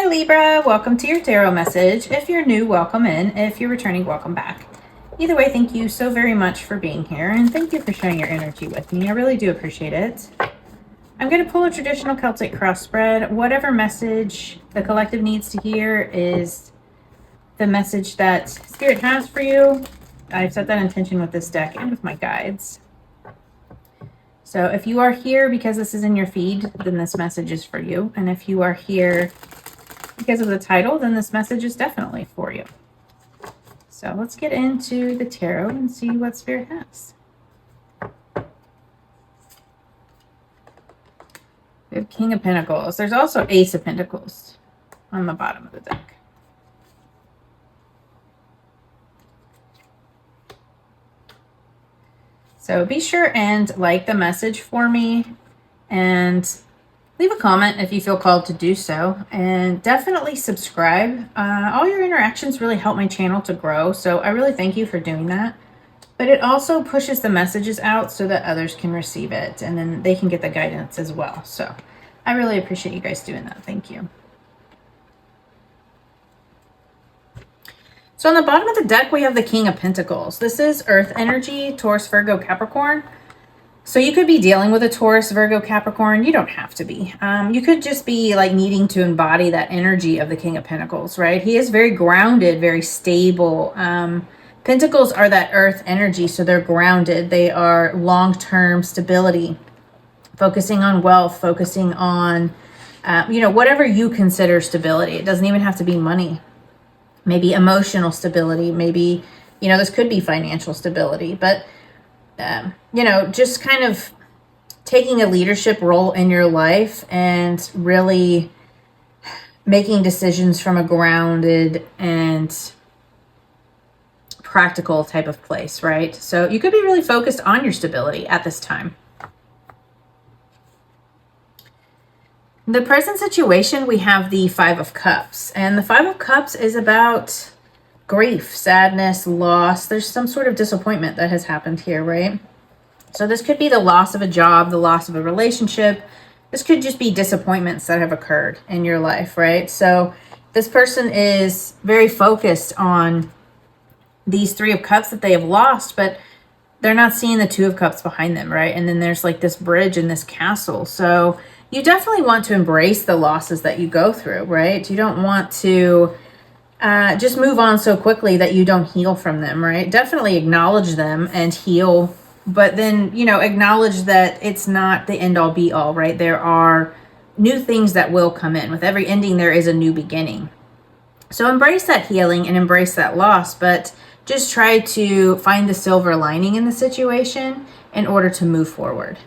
Hi Libra, welcome to your tarot message. If you're new, welcome in. If you're returning, welcome back. Either way, thank you so very much for being here, and thank you for sharing your energy with me. I really do appreciate it. I'm going to pull a traditional Celtic cross spread. Whatever message the collective needs to hear is the message that Spirit has for you. I've set that intention with this deck and with my guides. So if you are here because this is in your feed, then this message is for you. And if you are here because of the title, then this message is definitely for you. So let's get into the tarot and see what Spirit has. We have King of Pentacles. There's also Ace of Pentacles on the bottom of the deck. So be sure and like the message for me and leave a comment if you feel called to do so, and definitely subscribe. All your interactions really help my channel to grow, so I really thank you for doing that. But it also pushes the messages out so that others can receive it, and then they can get the guidance as well. So I really appreciate you guys doing that. Thank you. So on the bottom of the deck, we have the King of Pentacles. This is Earth energy, Taurus, Virgo, Capricorn. So you could be dealing with a Taurus, Virgo, Capricorn. You don't have to be. You could just be like needing to embody that energy of the King of Pentacles, right? He is very grounded, very stable. Pentacles are that earth energy, so they're grounded. They are long-term stability, focusing on wealth, focusing on, whatever you consider stability. It doesn't even have to be money. Maybe emotional stability. Maybe, this could be financial stability, but just kind of taking a leadership role in your life and really making decisions from a grounded and practical type of place, right? So you could be really focused on your stability at this time. The present situation, we have the Five of Cups, and the Five of Cups is about grief, sadness, loss. There's some sort of disappointment that has happened here, right? So this could be the loss of a job, the loss of a relationship. This could just be disappointments that have occurred in your life, right? So this person is very focused on these Three of Cups that they have lost, but they're not seeing the Two of Cups behind them, right? And then there's like this bridge and this castle. So you definitely want to embrace the losses that you go through, right? You don't want to just move on so quickly that you don't heal from them, right? Definitely acknowledge them and heal, but then, acknowledge that it's not the end all be all, right? There are new things that will come in. With every ending, there is a new beginning. So embrace that healing and embrace that loss, but just try to find the silver lining in the situation in order to move forward.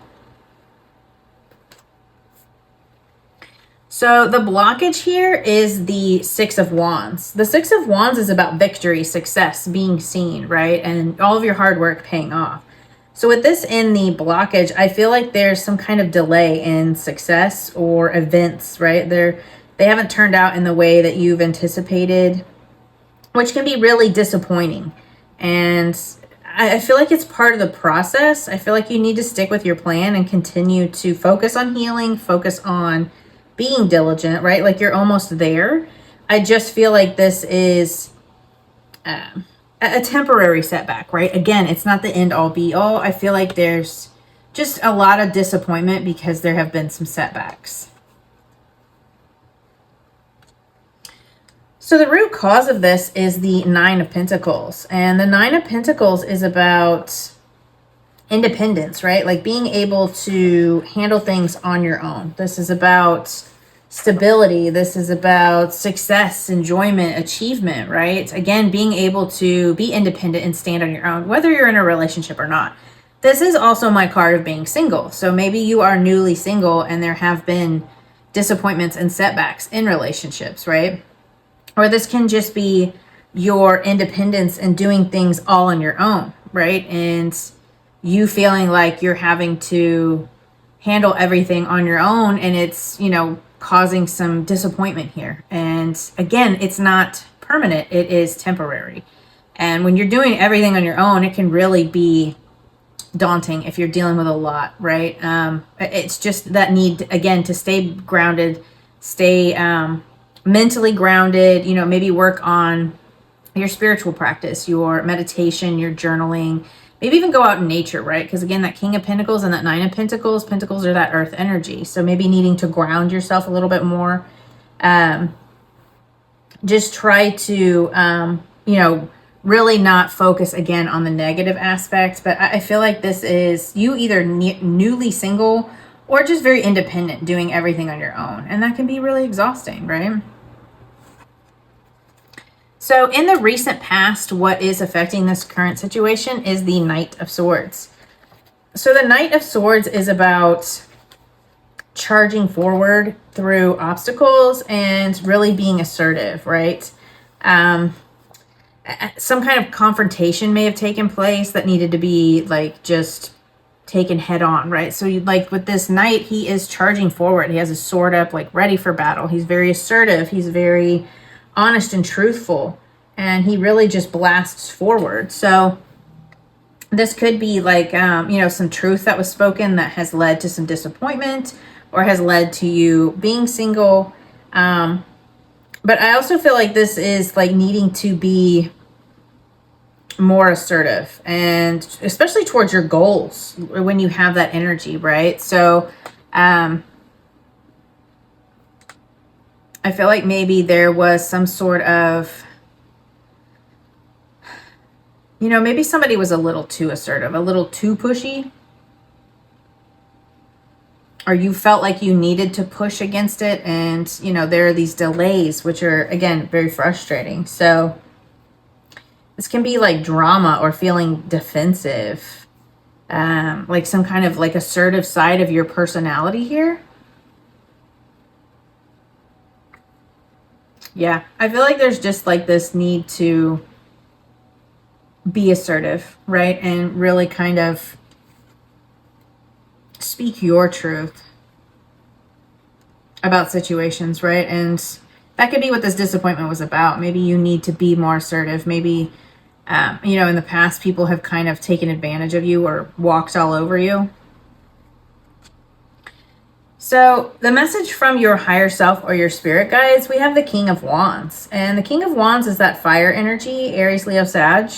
So the blockage here is the Six of Wands. The Six of Wands is about victory, success, being seen, right? And all of your hard work paying off. So with this in the blockage, I feel like there's some kind of delay in success or events, right? They haven't turned out in the way that you've anticipated, which can be really disappointing. And I feel like it's part of the process. I feel like you need to stick with your plan and continue to focus on healing, focus on being diligent, right? Like you're almost there. I just feel like this is a temporary setback, right? Again, it's not the end all be all. I feel like there's just a lot of disappointment because there have been some setbacks. So the root cause of this is the Nine of Pentacles. And the Nine of Pentacles is about independence, right? Like being able to handle things on your own. This is about stability. This is about success, enjoyment, achievement, right? Again, being able to be independent and stand on your own, whether you're in a relationship or not. This is also my card of being single. So maybe you are newly single and there have been disappointments and setbacks in relationships, right? Or this can just be your independence and doing things all on your own, right? And you feeling like you're having to handle everything on your own, and it's, causing some disappointment here. And again, it's not permanent, it is temporary. And when you're doing everything on your own, it can really be daunting if you're dealing with a lot, right? It's just that need, again, to stay grounded, stay mentally grounded, you know, maybe work on your spiritual practice, your meditation, your journaling, maybe even go out in nature, right? Because again, that King of Pentacles and that Nine of Pentacles, Pentacles are that earth energy. So maybe needing to ground yourself a little bit more. Just try to, you know, really not focus again on the negative aspects. But I feel like this is you either newly single or just very independent, doing everything on your own. And that can be really exhausting, right? So in the recent past, what is affecting this current situation is the Knight of Swords. So the Knight of Swords is about charging forward through obstacles and really being assertive, right? Some kind of confrontation may have taken place that needed to be like just taken head on, right? So you like with this knight, he is charging forward. He has his sword up, like ready for battle. He's very assertive. He's very honest and truthful, and he really just blasts forward. So this could be like, you know, some truth that was spoken that has led to some disappointment or has led to you being single. But I also feel like this is like needing to be more assertive, and especially towards your goals when you have that energy, right? So I feel like maybe there was some sort of, you know, maybe somebody was a little too assertive, a little too pushy, or you felt like you needed to push against it. And, you know, there are these delays, which are, again, very frustrating. So this can be like drama or feeling defensive, like some kind of like assertive side of your personality here. Yeah, I feel like there's just like this need to be assertive, right? And really kind of speak your truth about situations, right? And that could be what this disappointment was about. Maybe you need to be more assertive. Maybe, you know, in the past, people have kind of taken advantage of you or walked all over you. So the message from your higher self or your spirit guides, we have the King of Wands. And the King of Wands is that fire energy, Aries, Leo, Sag.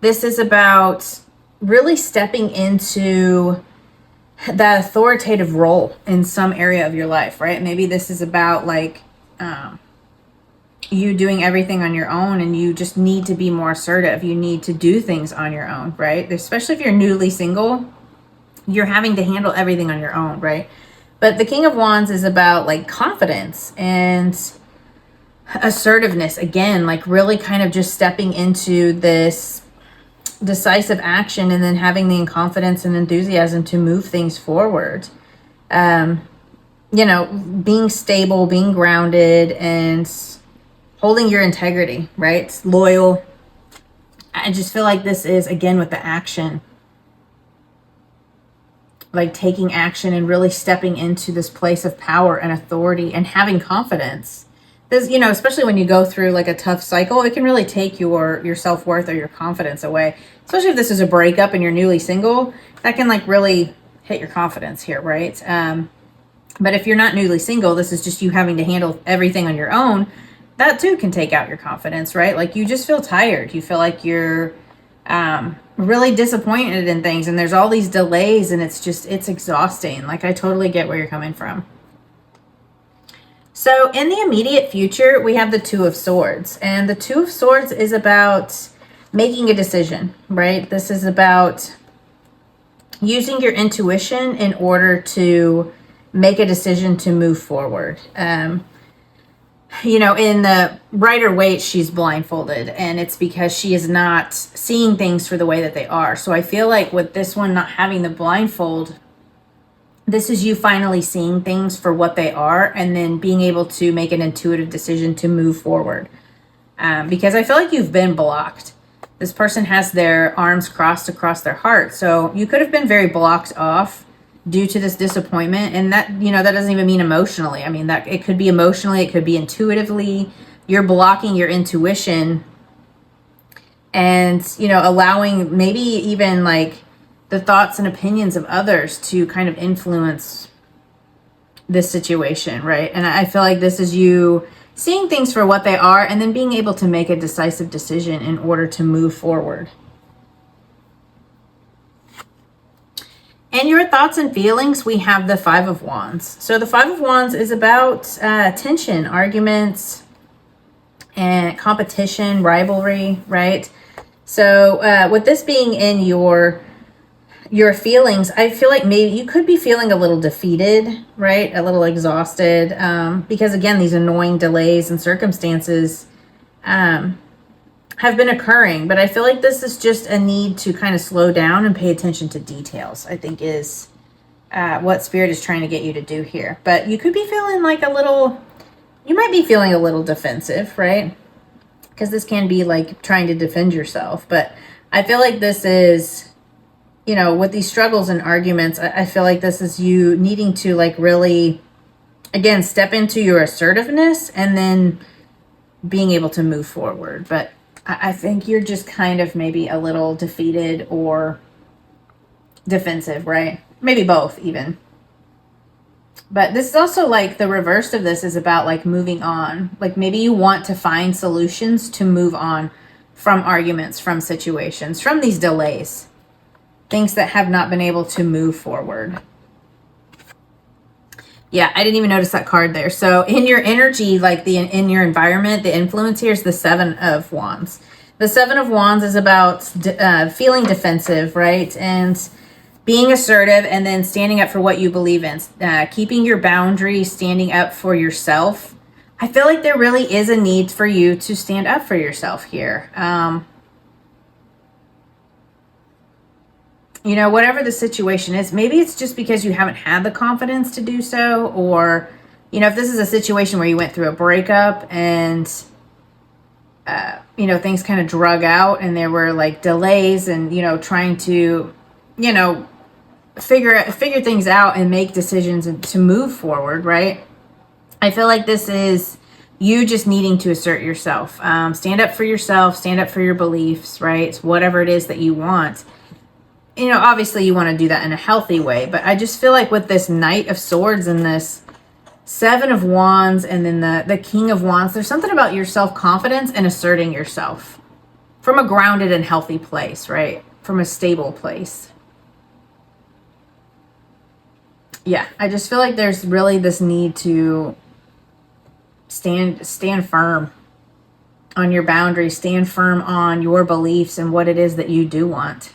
This is about really stepping into that authoritative role in some area of your life, right? Maybe this is about like you doing everything on your own, and you just need to be more assertive. You need to do things on your own, right? Especially if you're newly single, you're having to handle everything on your own, right? But the King of Wands is about like confidence and assertiveness, again, like really kind of just stepping into this decisive action and then having the confidence and enthusiasm to move things forward. You know, being stable, being grounded, and holding your integrity, right? Loyal. I just feel like this is, again, with the action, like taking action and really stepping into this place of power and authority and having confidence. Because, you know, especially when you go through like a tough cycle, it can really take your self-worth or your confidence away. Especially if this is a breakup and you're newly single, that can like really hit your confidence here, right? But if you're not newly single, this is just you having to handle everything on your own. That too can take out your confidence, right? Like you just feel tired. You feel like you're really disappointed in things, and there's all these delays, and it's exhausting. Like I totally get where you're coming from. So in the immediate future, we have the Two of Swords, and the Two of Swords is about making a decision, right? This is about using your intuition in order to make a decision to move forward. You know, in the Rider Waite, she's blindfolded, and it's because she is not seeing things for the way that they are. So I feel like with this one not having the blindfold, this is you finally seeing things for what they are and then being able to make an intuitive decision to move forward. Because I feel like you've been blocked. This person has their arms crossed across their heart. So you could have been very blocked off due to this disappointment. And that, you know, that doesn't even mean emotionally. I mean, that it could be emotionally, it could be intuitively. You're blocking your intuition and, you know, allowing maybe even like the thoughts and opinions of others to kind of influence this situation, right? And I feel like this is you seeing things for what they are and then being able to make a decisive decision in order to move forward. And your thoughts and feelings, we have the Five of Wands. So the Five of Wands is about tension, arguments, and competition, rivalry, right? So with this being in your feelings, I feel like maybe you could be feeling a little defeated, right? A little exhausted, because again, these annoying delays and circumstances have been occurring, but I feel like this is just a need to kind of slow down and pay attention to details, I think is what Spirit is trying to get you to do here. But you could be feeling like you might be feeling a little defensive, right? Because this can be like trying to defend yourself. But I feel like this is, with these struggles and arguments, I feel like this is you needing to like really, again, step into your assertiveness and then being able to move forward. But I think you're just kind of maybe a little defeated or defensive, right? Maybe both even. But this is also like the reverse of this is about like moving on. Like maybe you want to find solutions to move on from arguments, from situations, from these delays, things that have not been able to move forward. Yeah, I didn't even notice that card there. So in your energy, like in your environment, the influence here is the Seven of Wands. The Seven of Wands is about feeling defensive, right? And being assertive and then standing up for what you believe in. Keeping your boundaries, standing up for yourself. I feel like there really is a need for you to stand up for yourself here. Whatever the situation is, maybe it's just because you haven't had the confidence to do so, or, if this is a situation where you went through a breakup and, things kind of drug out and there were like delays and, trying to, figure things out and make decisions and to move forward, right? I feel like this is you just needing to assert yourself, stand up for yourself, stand up for your beliefs, right? Whatever it is that you want. Obviously you want to do that in a healthy way, but I just feel like with this Knight of Swords and this Seven of Wands and then the King of Wands, there's something about your self-confidence and asserting yourself from a grounded and healthy place, right? From a stable place. Yeah, I just feel like there's really this need to stand firm on your boundaries, stand firm on your beliefs and what it is that you do want.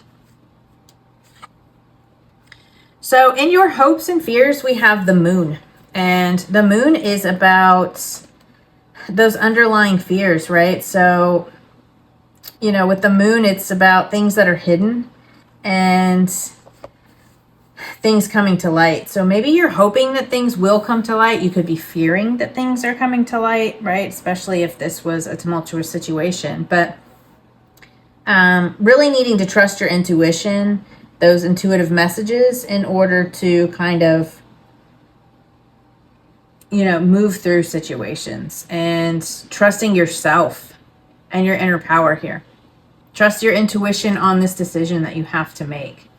So in your hopes and fears, we have the Moon. And the Moon is about those underlying fears, right? So, with the Moon, it's about things that are hidden and things coming to light. So maybe you're hoping that things will come to light. You could be fearing that things are coming to light, right? Especially if this was a tumultuous situation. But really needing to trust your intuition, those intuitive messages in order to kind of, move through situations and trusting yourself and your inner power here. Trust your intuition on this decision that you have to make.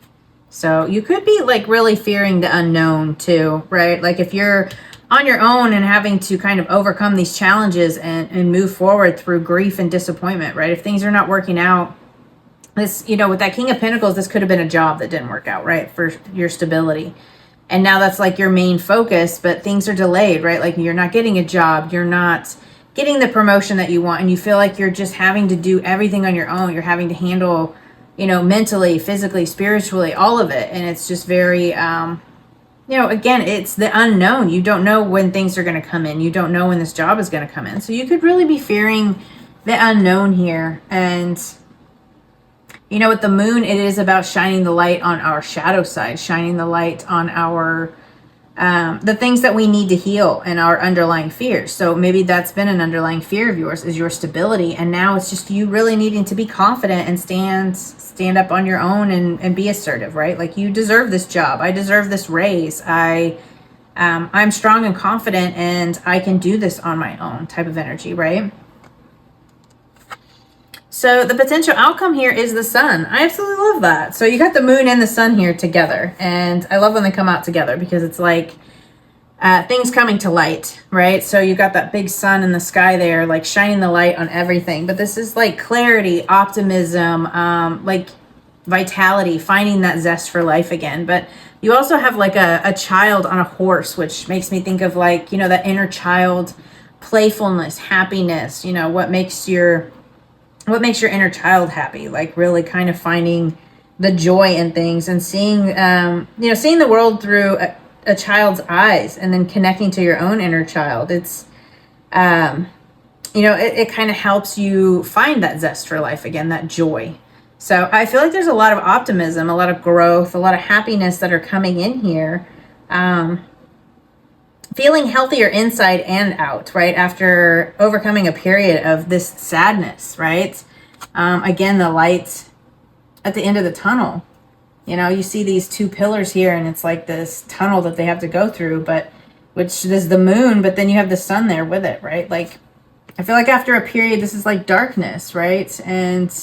So you could be like really fearing the unknown too, right? Like if you're on your own and having to kind of overcome these challenges and move forward through grief and disappointment, right? If things are not working out, this, with that King of Pentacles, this could have been a job that didn't work out, right? For your stability. And now that's like your main focus, but things are delayed, right? Like you're not getting a job. You're not getting the promotion that you want. And you feel like you're just having to do everything on your own. You're having to handle, mentally, physically, spiritually, all of it. And it's just very, again, it's the unknown. You don't know when things are going to come in. You don't know when this job is going to come in. So you could really be fearing the unknown here. And with the Moon, it is about shining the light on our shadow side, shining the light on our, the things that we need to heal and our underlying fears. So maybe that's been an underlying fear of yours is your stability. And now it's just you really needing to be confident and stand up on your own and be assertive, right? Like you deserve this job. I deserve this raise. I'm strong and confident and I can do this on my own type of energy, right? So the potential outcome here is the Sun. I absolutely love that. So you got the Moon and the Sun here together. And I love when they come out together because it's like, things coming to light, right? So you got that big sun in the sky there, like shining the light on everything. But this is like clarity, optimism, like vitality, finding that zest for life again. But you also have like a child on a horse, which makes me think of like, you know, that inner child, playfulness, happiness, you know, what makes your inner child happy, like really kind of finding the joy in things and seeing, you know, seeing the world through a child's eyes and then connecting to your own inner child. It's, you know, it kind of helps you find that zest for life again, that joy. So I feel like there's a lot of optimism, a lot of growth, a lot of happiness that are coming in here. Feeling healthier inside and out, right? After overcoming a period of this sadness, right? Again, the light at the end of the tunnel. You know, you see these two pillars here and it's like this tunnel that they have to go through, but which is the moon, but then you have the sun there with it, right? Like, I feel like after a period, this is like darkness, right? And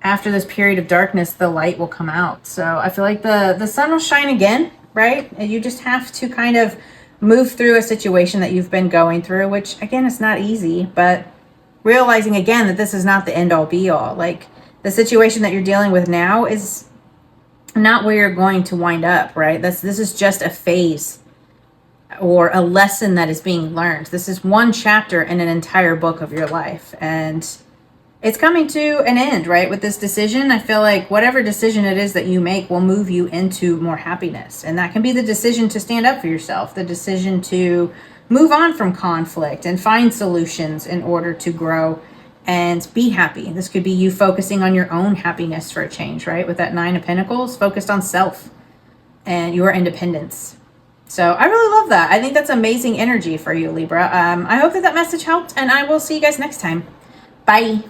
after this period of darkness, the light will come out. So I feel like the sun will shine again, right? And you just have to kind of move through a situation that you've been going through, which again, is not easy, but realizing again that this is not the end all be all. Like, the situation that you're dealing with now is not where you're going to wind up, right? This is just a phase or a lesson that is being learned. This is one chapter in an entire book of your life, and it's coming to an end, right? With this decision, I feel like whatever decision it is that you make will move you into more happiness. And that can be the decision to stand up for yourself, the decision to move on from conflict and find solutions in order to grow and be happy. This could be you focusing on your own happiness for a change, right? With that 9 of Pentacles, focused on self and your independence. So I really love that. I think that's amazing energy for you, Libra. I hope that message helped, and I will see you guys next time. Bye.